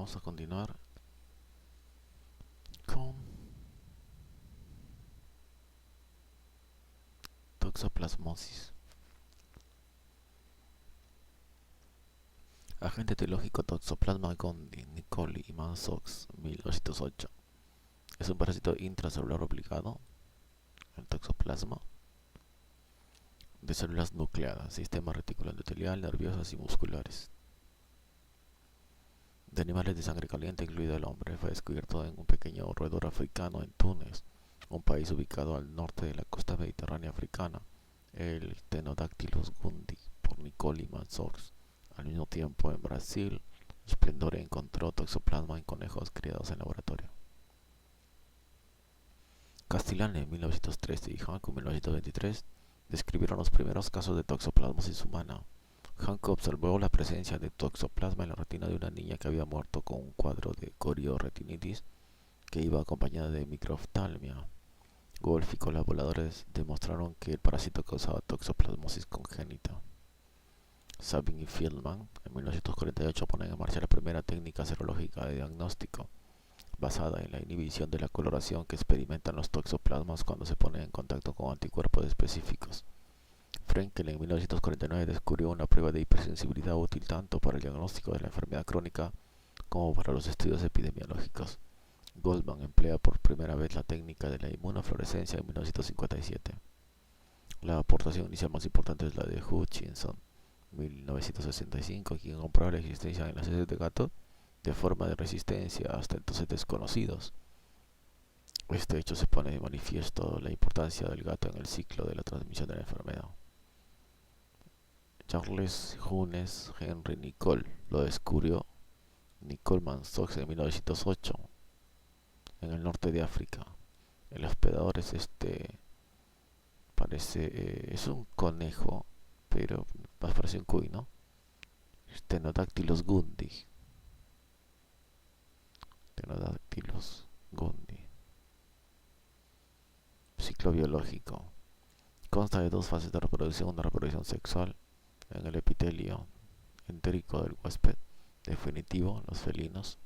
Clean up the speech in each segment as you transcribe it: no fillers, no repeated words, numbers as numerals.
vamos a continuar con toxoplasmosis. Agente etiológico Toxoplasma gondii, Nicoli y Mansox, 1908. Es un parásito intracelular obligado, el toxoplasma, de células nucleadas, sistema reticular endotelial, nerviosas y musculares. De animales de sangre caliente, incluido el hombre, fue descubierto en un pequeño roedor africano en Túnez, un país ubicado al norte de la costa mediterránea africana, el Ctenodactylus gundi, por Nicoli Mansox. Al mismo tiempo, en Brasil, Splendore encontró toxoplasma en conejos criados en laboratorio. Castellani en 1913 y Hanco en 1923 describieron los primeros casos de toxoplasmosis humana. Hanco observó la presencia de toxoplasma en la retina de una niña que había muerto con un cuadro de corioretinitis que iba acompañada de microftalmia. Wolf y colaboradores demostraron que el parásito causaba toxoplasmosis congénita. Sabin y Feldman en 1948 ponen en marcha la primera técnica serológica de diagnóstico, basada en la inhibición de la coloración que experimentan los toxoplasmas cuando se ponen en contacto con anticuerpos específicos. Frenkel en 1949 descubrió una prueba de hipersensibilidad útil tanto para el diagnóstico de la enfermedad crónica como para los estudios epidemiológicos. Goldman emplea por primera vez la técnica de la inmunofluorescencia en 1957. La aportación inicial más importante es la de Hutchinson, 1965, quien comprueba la existencia en las heces de gato de forma de resistencia hasta entonces desconocidos. Este hecho se pone de manifiesto la importancia del gato en el ciclo de la transmisión de la enfermedad. Charles Hunes Henry Nicol lo descubrió Nicole Mansox en 1908 en el norte de África. El hospedador es es un conejo, pero más parece un cuy, ¿no? Ctenodactylus gundi. Ctenodactylus gundi. Ciclo biológico. Consta de dos fases de reproducción, una reproducción sexual en el epitelio entérico del huésped definitivo, los felinos,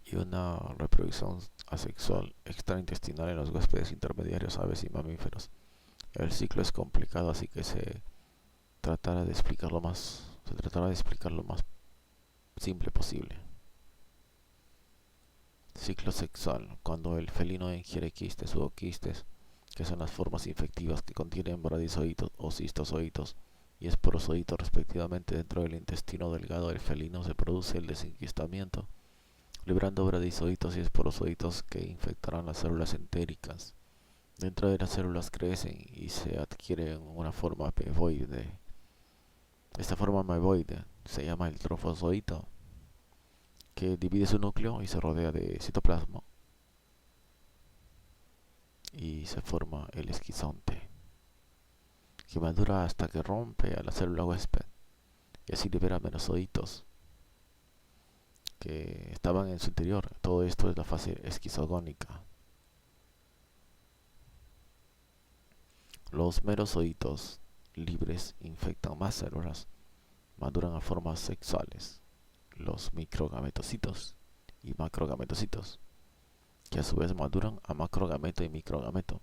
y una reproducción asexual extraintestinal en los huéspedes intermediarios, aves y mamíferos. El ciclo es complicado, así que se tratará de explicar lo más simple posible. Ciclo sexual: cuando el felino ingiere quistes u oquistes, que son las formas infectivas que contienen bradizoitos o cistozoitos y esporozoitos respectivamente dentro del intestino delgado del felino, se produce el desenquistamiento, librando bradizoitos y esporozoitos que infectarán las células entéricas. Dentro de las células crecen y se adquieren una forma mevoide. Esta forma mevoide se llama el trofozoito, que divide su núcleo y se rodea de citoplasma, y se forma el esquizonte, que madura hasta que rompe a la célula huésped y así libera menozoitos que estaban en su interior. Todo esto es la fase esquizogónica. Los merozoitos libres infectan más células, maduran a formas sexuales, los microgametocitos y macrogametocitos, que a su vez maduran a macrogameto y microgameto.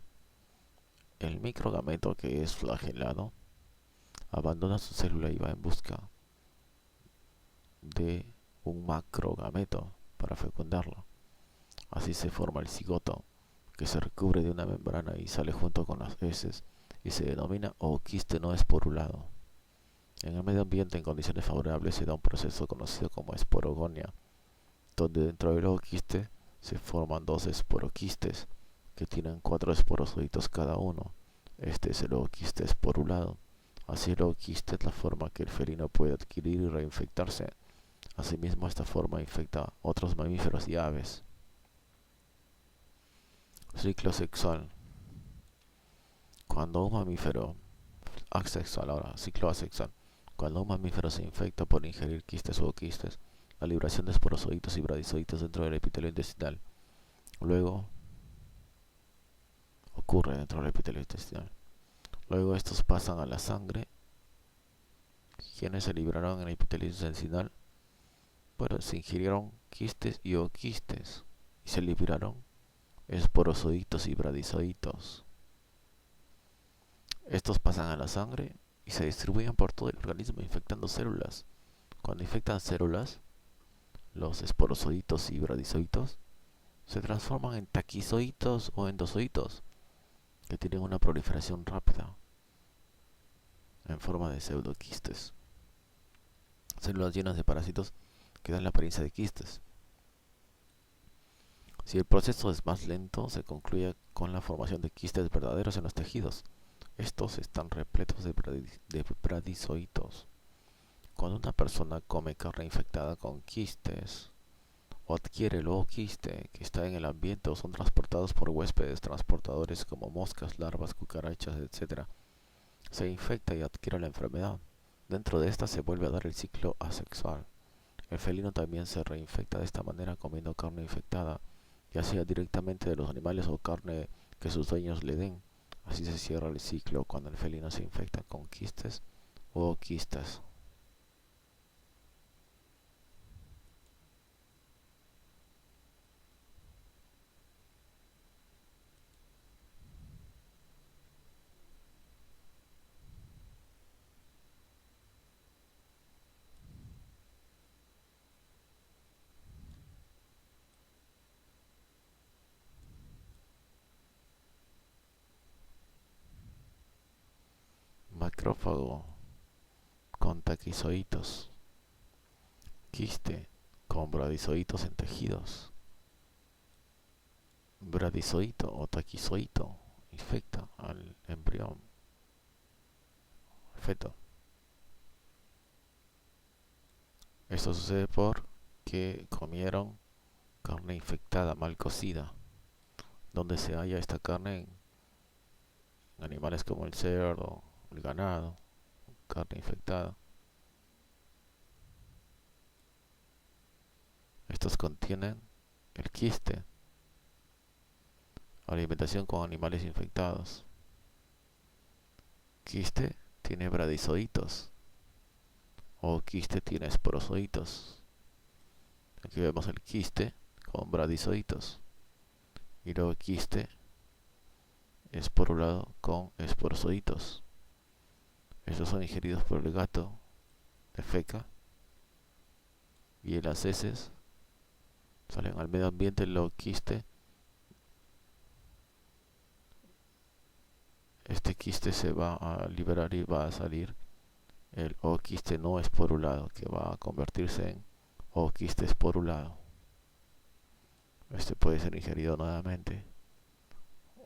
El microgameto, que es flagelado, abandona su célula y va en busca de un macrogameto para fecundarlo. Así se forma el cigoto, que se recubre de una membrana y sale junto con las heces y se denomina ooquiste no esporulado. En el medio ambiente, en condiciones favorables, se da un proceso conocido como esporogonia, donde dentro del ooquiste se forman dos esporoquistes que tienen 4 esporozoitos cada uno. Este es el ooquiste esporulado. Así el ooquiste es la forma que el felino puede adquirir y reinfectarse. Asimismo, esta forma infecta a otros mamíferos y aves. Ciclo sexual: cuando un mamífero ciclo asexual. Cuando un mamífero se infecta por ingerir quistes o quistes, la liberación de esporozoitos y bradizoitos dentro del epitelio intestinal. Luego ocurre dentro del epitelio intestinal. Luego estos pasan a la sangre, quienes se libraron en el epitelio intestinal Bueno, se ingirieron quistes y ooquistes y se liberaron esporozoitos y bradizoitos. Estos pasan a la sangre y se distribuyen por todo el organismo infectando células. Cuando infectan células, los esporozoitos y bradizoitos se transforman en taquizoitos o endozoitos, que tienen una proliferación rápida en forma de pseudoquistes. Células llenas de parásitos que dan la apariencia de quistes. Si el proceso es más lento, se concluye con la formación de quistes verdaderos en los tejidos. Estos están repletos de bradizoitos. Cuando una persona come carne infectada con quistes, o adquiere el ooquiste que está en el ambiente o son transportados por huéspedes transportadores como moscas, larvas, cucarachas, etc., se infecta y adquiere la enfermedad. Dentro de esta se vuelve a dar el ciclo asexual. El felino también se reinfecta de esta manera comiendo carne infectada, ya sea directamente de los animales o carne que sus dueños le den. Así se cierra el ciclo cuando el felino se infecta con quistes o quistes. Macrófago con taquizoitos. Quiste con bradizoitos en tejidos. Bradizoito o taquizoito infecta al embrión feto. Esto sucede porque comieron carne infectada mal cocida. Donde se halla esta carne en animales como el cerdo, el ganado, carne infectada. Estos contienen el quiste. Alimentación con animales infectados. Quiste tiene bradizoitos o quiste tiene esporozoitos. Aquí vemos el quiste con bradizoitos y luego quiste esporulado con esporozoitos. Estos son ingeridos por el gato, defeca, y en las heces salen al medio ambiente. El quiste, este quiste se va a liberar y va a salir el ooquiste no esporulado, que va a convertirse en ooquiste esporulado. Este puede ser ingerido nuevamente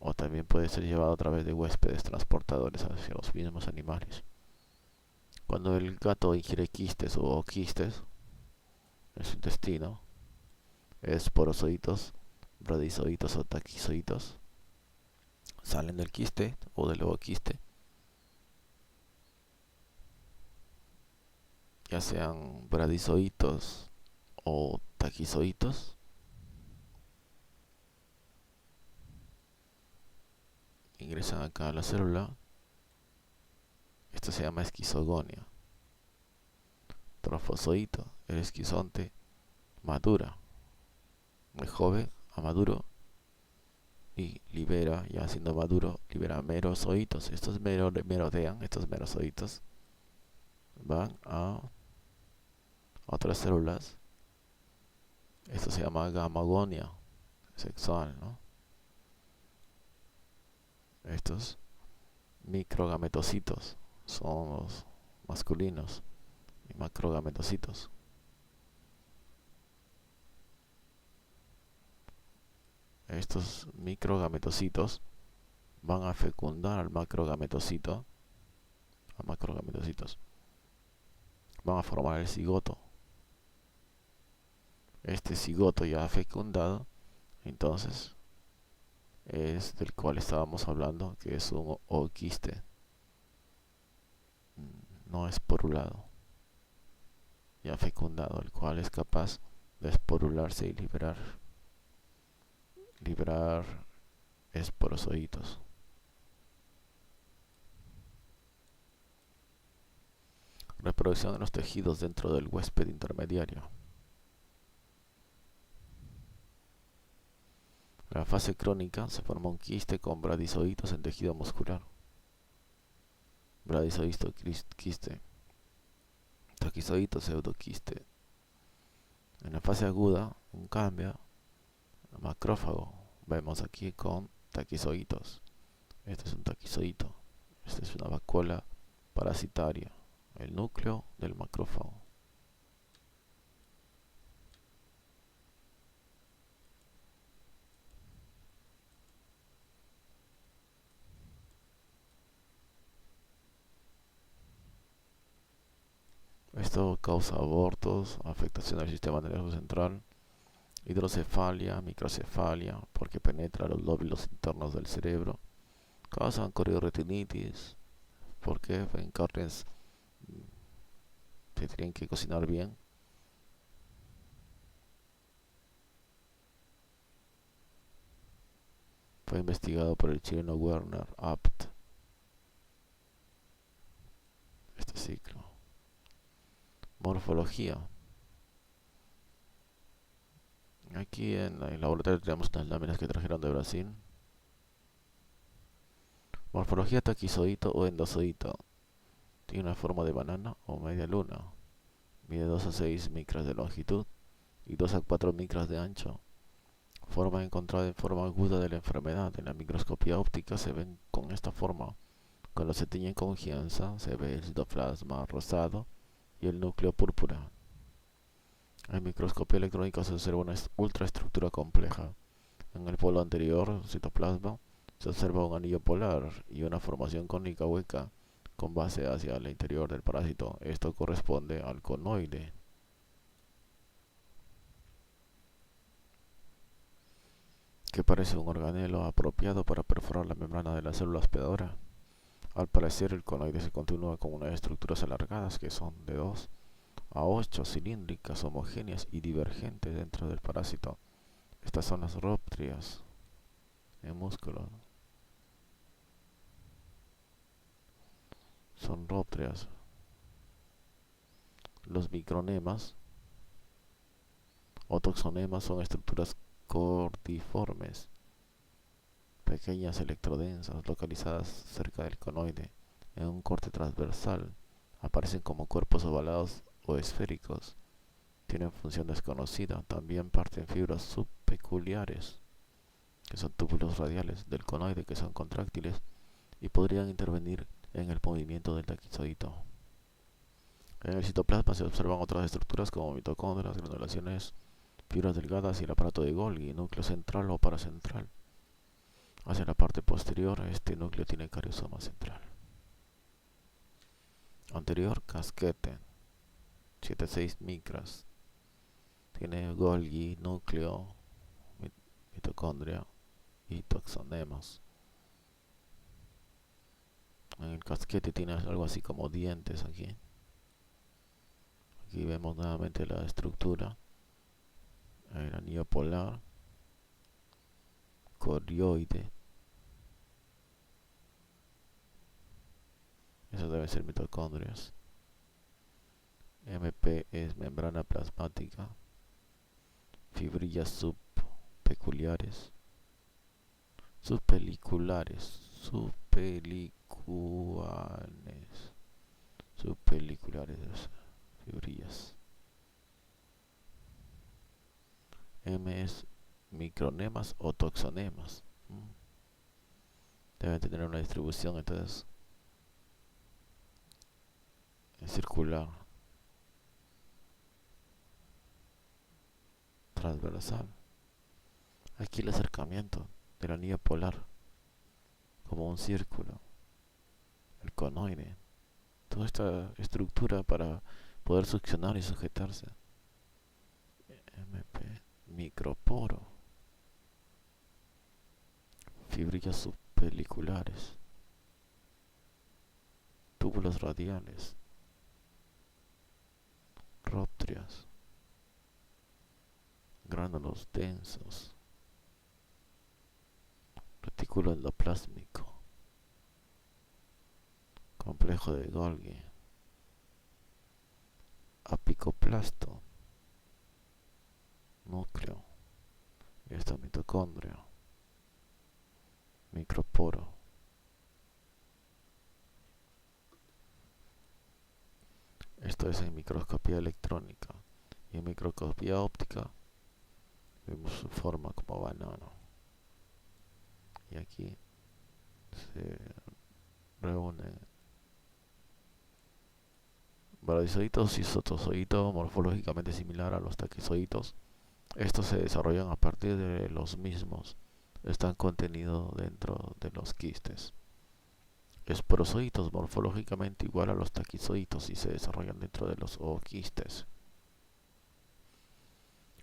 o también puede ser llevado a través de huéspedes transportadores hacia los mismos animales. Cuando el gato ingiere quistes o ooquistes en su intestino, esporozoitos, bradizoitos o taquizoitos salen del quiste o del ooquiste, ya sean bradizoitos o taquizoitos, ingresan acá a la célula. Esto se llama esquizogonia. Trofozoito, el esquizonte, madura de joven a maduro y libera, ya siendo maduro, libera merozoitos. Estos merodean, estos merozoitos van a otras células. Esto se llama gamagonia sexual, ¿no? Estos microgametocitos son los masculinos y macrogametocitos. Estos microgametocitos van a fecundar al macrogametocito, a macrogametocitos. Van a formar el cigoto. Este cigoto ya fecundado, entonces, es del cual estábamos hablando, que es un ooquiste no esporulado, ya fecundado, el cual es capaz de esporularse y liberar esporozoitos. Reproducción de los tejidos dentro del huésped intermediario. En la fase crónica se forma un quiste con bradizoitos en tejido muscular. Bradizoito quiste. Taquizoito pseudoquiste. En la fase aguda, un cambio macrófago. Vemos aquí con taquizoitos. Este es un taquizoito. Esta es una vacuola parasitaria. El núcleo del macrófago. Esto causa abortos, afectación del sistema nervioso central, hidrocefalia, microcefalia, porque penetra los lóbulos internos del cerebro, causan corioretinitis, porque en carnes se tienen que cocinar bien. Fue investigado por el chileno Werner Abt. Este ciclo. Morfología. Aquí en el laboratorio tenemos unas láminas que trajeron de Brasil. Morfología taquizoito o endozoito. Tiene una forma de banana o media luna. Mide 2 a 6 micras de longitud y 2 a 4 micras de ancho. Forma encontrada en forma aguda de la enfermedad. En la microscopía óptica se ven con esta forma. Cuando se tiñe con gianza se ve el citoplasma rosado y el núcleo púrpura. En microscopía electrónica se observa una ultraestructura compleja. En el polo anterior, citoplasma, se observa un anillo polar y una formación cónica hueca con base hacia el interior del parásito. Esto corresponde al conoide. Que parece un organelo apropiado para perforar la membrana de la célula hospedadora. Al parecer, el conoide se continúa con unas estructuras alargadas que son de 2 a 8 cilíndricas, homogéneas y divergentes dentro del parásito. Estas son las róptrias en músculo. Son róptrias. Los micronemas o toxonemas son estructuras cordiformes, pequeñas electrodensas localizadas cerca del conoide en un corte transversal. Aparecen como cuerpos ovalados o esféricos. Tienen función desconocida. También parten fibras subpeculiares, que son túbulos radiales del conoide que son contráctiles y podrían intervenir en el movimiento del taquizoito. En el citoplasma se observan otras estructuras como mitocondrias, granulaciones, fibras delgadas y el aparato de Golgi, núcleo central o paracentral. Hacia la parte posterior, este núcleo tiene cariosoma central. Anterior, casquete, 7-6 micras. Tiene Golgi, núcleo, mitocondria y toxonemas. En el casquete tiene algo así como dientes aquí. Aquí vemos nuevamente la estructura. El anillo polar, corioide. Eso deben ser mitocondrias. MP es membrana plasmática. Fibrillas subpeculiares. Subpeliculares. Subpeliculares. Fibrillas. M es micronemas o toxonemas. Deben tener una distribución entonces circular, transversal. Aquí el acercamiento del anillo polar como un círculo, el conoide, toda esta estructura para poder succionar y sujetarse. MP, microporo, fibrillas subpeliculares, túbulos radiales, róptrias, gránulos densos, retículo endoplásmico, complejo de Golgi, apicoplasto, núcleo, y esta mitocondria. Esto es en microscopía electrónica. Y en microscopía óptica vemos su forma como banano. Y aquí se reúnen bradizoitos y sotozoitos morfológicamente similar a los taquizoitos. Estos se desarrollan a partir de los mismos. Están contenidos dentro de los quistes. Esporozoitos morfológicamente igual a los taquizoitos y se desarrollan dentro de los ooquistes.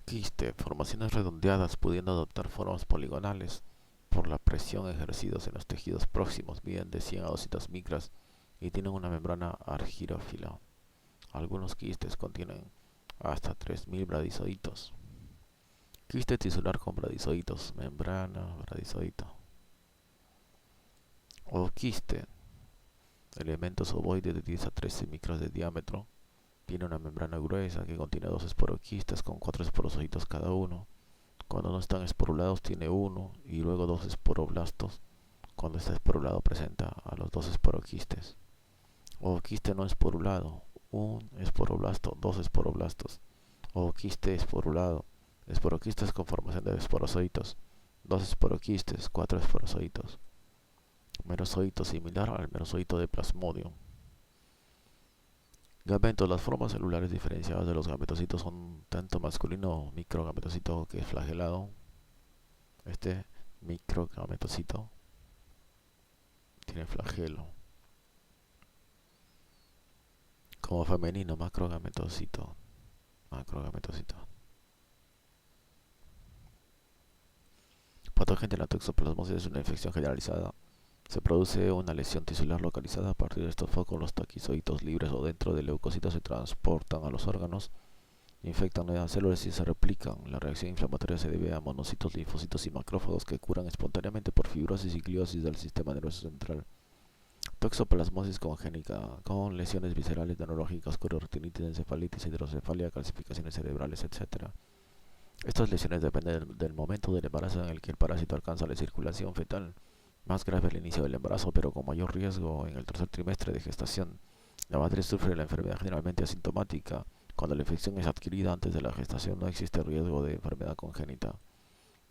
Quiste, formaciones redondeadas pudiendo adoptar formas poligonales por la presión ejercida en los tejidos próximos, miden de 100 a 200 micras y tienen una membrana argirófila. Algunos quistes contienen hasta 3000 bradizoitos. Quiste tisular con bradizoitos, membrana, bradizoito. Ooquiste, elementos ovoides de 10 a 13 micras de diámetro. Tiene una membrana gruesa que contiene dos esporoquistes con 4 esporozoitos cada uno. Cuando no están esporulados tiene uno y luego dos esporoblastos. Cuando está esporulado presenta a los dos esporoquistes. Ooquiste no esporulado, un esporoblasto, dos esporoblastos. Ooquiste esporulado, esporoquistes con formación de esporozoitos, dos esporoquistes, 4 esporozoitos. Merozoito similar al merozoito de Plasmodium. Gametos. Las formas celulares diferenciadas de los gametocitos son tanto masculino microgametocito que es flagelado. Este microgametocito tiene flagelo. Como femenino macrogametocito. Patógeno de la toxoplasmosis es una infección generalizada. Se produce una lesión tisular localizada a partir de estos focos. Los taquizoitos libres o dentro de leucocitos se transportan a los órganos, infectan nuevas células y se replican. La reacción inflamatoria se debe a monocitos, linfocitos y macrófagos que curan espontáneamente por fibrosis y gliosis del sistema nervioso central. Toxoplasmosis congénita con lesiones viscerales, neurológicas, coriortinitis, encefalitis, hidrocefalia, calcificaciones cerebrales, etc. Estas lesiones dependen del momento del embarazo en el que el parásito alcanza la circulación fetal. Más grave al inicio del embarazo, pero con mayor riesgo en el tercer trimestre de gestación. La madre sufre la enfermedad generalmente asintomática. Cuando la infección es adquirida antes de la gestación no existe riesgo de enfermedad congénita.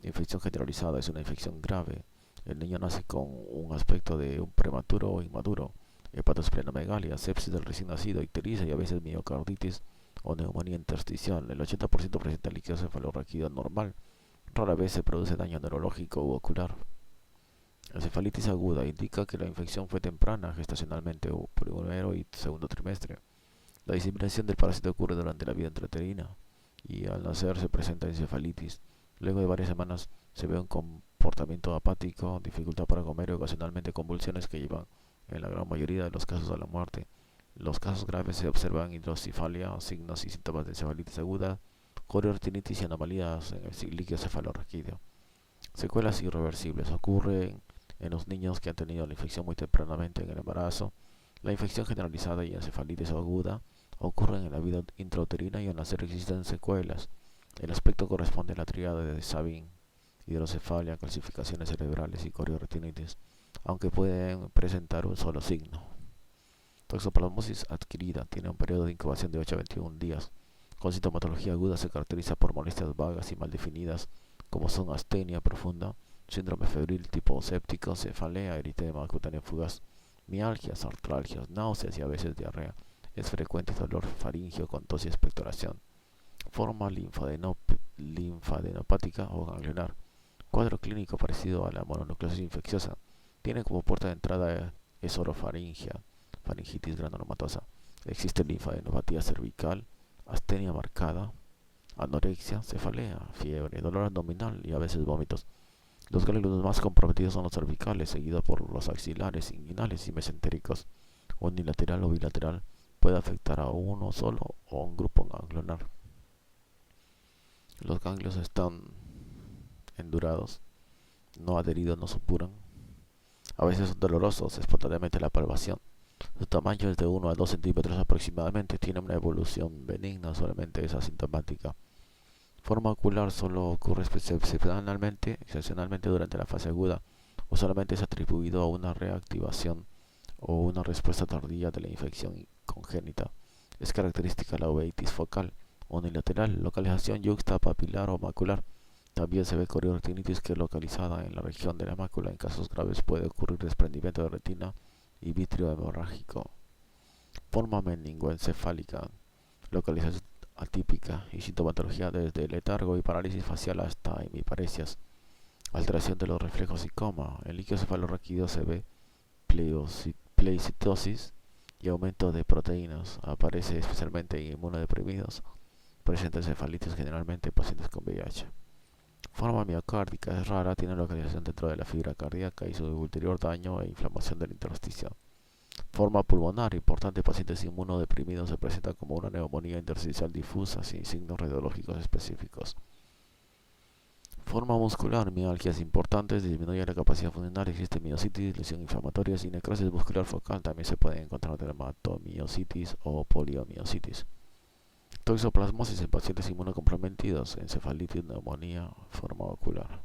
La infección generalizada es una infección grave. El niño nace con un aspecto de un prematuro o inmaduro. Hepatosplenomegalia, sepsis del recién nacido, ictericia y a veces miocarditis o neumonía intersticial. El 80% presenta líquido cefalorraquídeo normal. Rara vez se produce daño neurológico u ocular. Encefalitis aguda indica que la infección fue temprana gestacionalmente o primero y segundo trimestre. La diseminación del parásito ocurre durante la vida intrauterina y al nacer se presenta encefalitis. Luego de varias semanas se ve un comportamiento apático, dificultad para comer y ocasionalmente convulsiones que llevan en la gran mayoría de los casos a la muerte. En los casos graves se observan hidrocefalia, signos y síntomas de encefalitis aguda, coriortinitis y anomalías en el líquido cefalorraquídeo. Secuelas irreversibles ocurren en los niños que han tenido la infección muy tempranamente en el embarazo. La infección generalizada y encefalitis aguda ocurren en la vida intrauterina y al nacer existen secuelas. El aspecto corresponde a la tríada de Sabin: hidrocefalia, calcificaciones cerebrales y coriortinitis, aunque pueden presentar un solo signo. Toxoplasmosis adquirida tiene un periodo de incubación de 8 a 21 días. Con sintomatología aguda se caracteriza por molestias vagas y mal definidas, como son astenia profunda, síndrome febril tipo séptico, cefalea, eritema cutáneo fugaz, mialgias, artralgias, náuseas y a veces diarrea. Es frecuente dolor faríngeo con tos y expectoración. Forma linfadenopática o ganglionar. Cuadro clínico parecido a la mononucleosis infecciosa. Tiene como puerta de entrada esorofaringia, faringitis granulomatosa. Existe linfadenopatía cervical, astenia marcada, anorexia, cefalea, fiebre, dolor abdominal y a veces vómitos. Los ganglios más comprometidos son los cervicales, seguidos por los axilares, inguinales y mesentéricos. Unilateral o bilateral puede afectar a uno solo o a un grupo ganglionar. Los ganglios están endurados, no adheridos, no supuran. A veces son dolorosos espontáneamente la palpación. Su tamaño es de 1 a 2 centímetros aproximadamente. Tiene una evolución benigna, solamente es asintomática. Forma ocular solo ocurre excepcionalmente durante la fase aguda, o solamente es atribuido a una reactivación o una respuesta tardía de la infección congénita. Es característica la uveitis focal unilateral, localización yuxtapapilar o macular. También se ve chorioretinitis que es localizada en la región de la mácula. En casos graves puede ocurrir desprendimiento de retina y vitrio hemorrágico. Forma meningoencefálica, localización atípica y sintomatología desde letargo y parálisis facial hasta hemiparesias. Alteración de los reflejos y coma. En líquido cefalorraquídeo se ve pleicitosis y aumento de proteínas. Aparece especialmente en inmunodeprimidos. Presenta encefalitis generalmente en pacientes con VIH. Forma miocárdica es rara, tiene localización dentro de la fibra cardíaca y su ulterior daño e inflamación del intersticio. Forma pulmonar importante en pacientes inmunodeprimidos, se presenta como una neumonía intersticial difusa sin signos radiológicos específicos. Forma muscular, mialgias importantes, disminuye la capacidad funcional, existe miositis, lesión inflamatoria y necrosis muscular focal. También se pueden encontrar dermatomiositis o poliomiositis. Toxoplasmosis en pacientes inmunocomprometidos, encefalitis, neumonía, forma ocular.